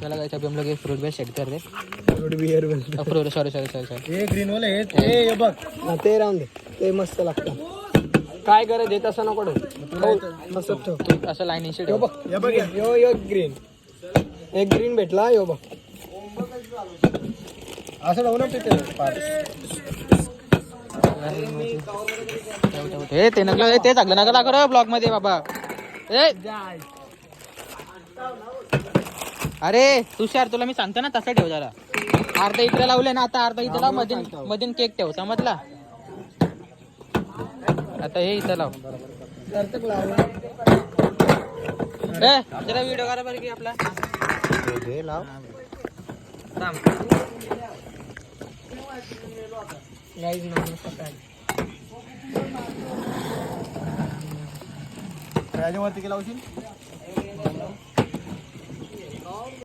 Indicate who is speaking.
Speaker 1: चला गाइस अभी हम लोग ये फ्रूट बेल सेट कर रहे
Speaker 2: फ्रूट बियर
Speaker 1: फ्रूट सॉरी
Speaker 2: हे ग्रीन वाले हे बघ ते राहून दे ते मस्त लागतं काय करे देत असं नको मस्त ठेव
Speaker 1: तू असं लाईन इन्शेट
Speaker 2: यो बघ यो ग्रीन एक ग्रीन भेटला यो बघ असं लावून
Speaker 1: हे ते नकलं ते चांगलं नका दाखव ब्लॉग मध्ये बाबा ए अरे तुषार तुला मी सांगतो ना तसं ठेव जरा अर्धा इकडे लावले ना आता अर्धा इथं लाव मधून केक ठेव समजला आता हे इथं लाव जरा व्हिडिओ करा बरं की आपला
Speaker 2: लाव राजावरती केला होती